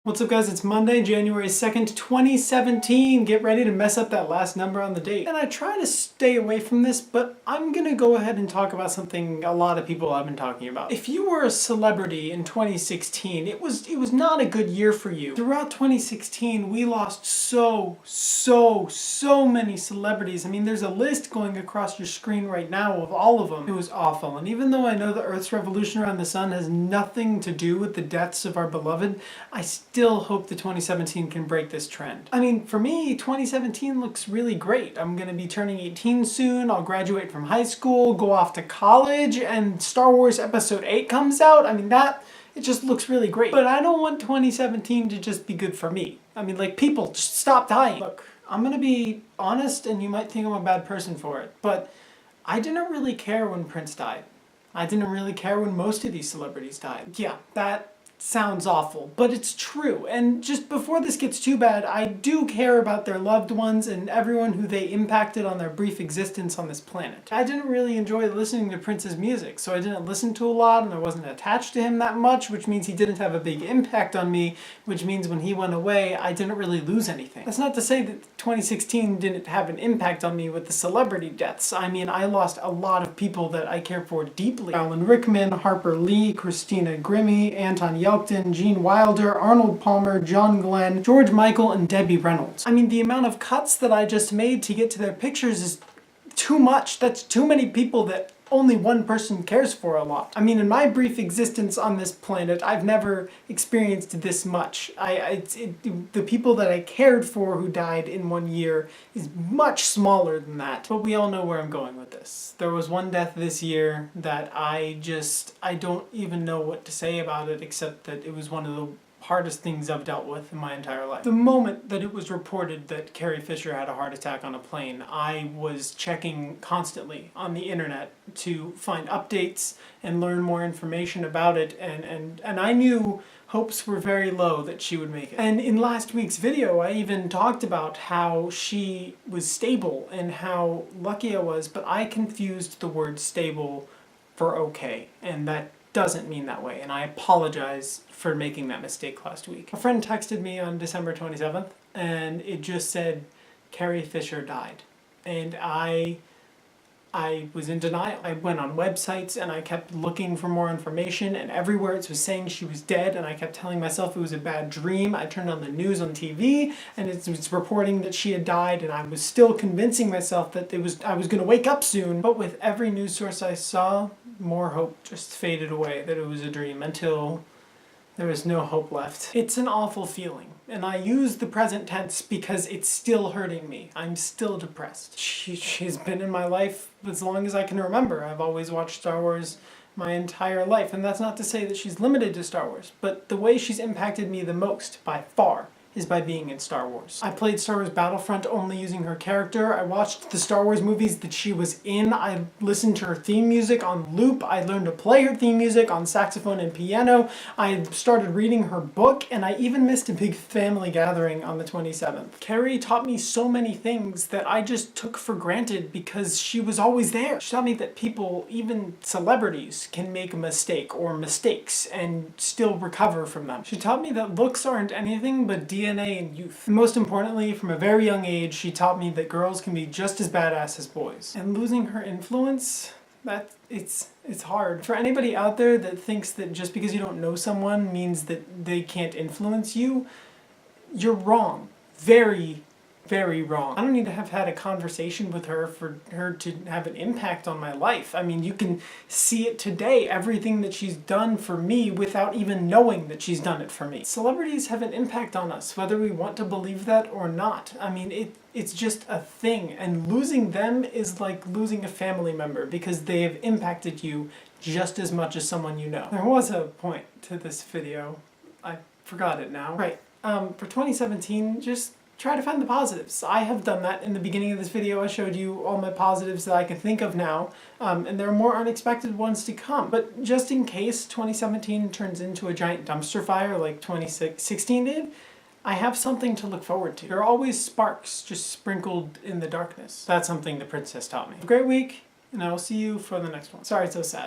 What's up guys, it's Monday, January 2nd, 2017. Get ready to mess up that last number on the date. And I try to stay away from this, but I'm gonna go ahead and talk about something a lot of people have been talking about. If you were a celebrity in 2016, it was not a good year for you. Throughout 2016, we lost so many celebrities. I mean, there's a list going across your screen right now of all of them. It was awful. And even though I know the Earth's revolution around the sun has nothing to do with the deaths of our beloved, I still hope the 2017 can break this trend. I mean, for me, 2017 looks really great. I'm gonna be turning 18 soon, I'll graduate from high school, go off to college, and Star Wars Episode 8 comes out. I mean, it just looks really great. But I don't want 2017 to just be good for me. I mean, like, people, just stop dying. Look, I'm gonna be honest, and you might think I'm a bad person for it, but I didn't really care when Prince died. I didn't really care when most of these celebrities died. Yeah, that sounds awful, but it's true. And just before this gets too bad, I do care about their loved ones and everyone who they impacted on their brief existence on this planet. I didn't really enjoy listening to Prince's music, so I didn't listen to a lot and I wasn't attached to him that much, which means he didn't have a big impact on me, which means when he went away, I didn't really lose anything. That's not to say that 2016 didn't have an impact on me with the celebrity deaths. I mean, I lost a lot of people that I care for deeply. Alan Rickman, Harper Lee, Christina Grimmie, Anton Yelchin, Gene Wilder, Arnold Palmer, John Glenn, George Michael, and Debbie Reynolds. I mean, the amount of cuts that I just made to get to their pictures is too much. That's too many people that only one person cares for a lot. I mean, in my brief existence on this planet, I've never experienced this much. The people that I cared for who died in 1 year is much smaller than that. But we all know where I'm going with this. There was one death this year that I don't even know what to say about it, except that it was one of the hardest things I've dealt with in my entire life. The moment that it was reported that Carrie Fisher had a heart attack on a plane, I was checking constantly on the internet to find updates and learn more information about it, and I knew hopes were very low that she would make it. And in last week's video, I even talked about how she was stable and how lucky I was, but I confused the word stable for okay, and that doesn't mean that way, and I apologize for making that mistake last week. A friend texted me on December 27th, and it just said, Carrie Fisher died. And I was in denial. I went on websites and I kept looking for more information, and everywhere it was saying she was dead, and I kept telling myself it was a bad dream. I turned on the news on TV and it was reporting that she had died, and I was still convincing myself that I was going to wake up soon. But with every news source I saw, more hope just faded away, that it was a dream, until there was no hope left. It's an awful feeling, and I use the present tense because it's still hurting me. I'm still depressed. She's been in my life as long as I can remember. I've always watched Star Wars my entire life, and that's not to say that she's limited to Star Wars, but the way she's impacted me the most, by far, is by being in Star Wars. I played Star Wars Battlefront only using her character. I watched the Star Wars movies that she was in. I listened to her theme music on loop. I learned to play her theme music on saxophone and piano. I started reading her book, and I even missed a big family gathering on the 27th. Carrie taught me so many things that I just took for granted because she was always there. She taught me that people, even celebrities, can make a mistake or mistakes and still recover from them. She taught me that looks aren't anything but DNA and youth. And most importantly, from a very young age, she taught me that girls can be just as badass as boys. And losing her influence, it's hard. For anybody out there that thinks that just because you don't know someone means that they can't influence you, you're wrong. Very, very wrong. I don't need to have had a conversation with her for her to have an impact on my life. I mean, you can see it today, everything that she's done for me without even knowing that she's done it for me. Celebrities have an impact on us, whether we want to believe that or not. I mean, it's just a thing, and losing them is like losing a family member because they have impacted you just as much as someone you know. There was a point to this video. I forgot it now. Right. For 2017, just try to find the positives. I have done that. In the beginning of this video, I showed you all my positives that I can think of now, and there are more unexpected ones to come. But just in case 2017 turns into a giant dumpster fire like 2016 did, I have something to look forward to. There are always sparks just sprinkled in the darkness. That's something the princess taught me. Have a great week, and I will see you for the next one. Sorry it's so sad.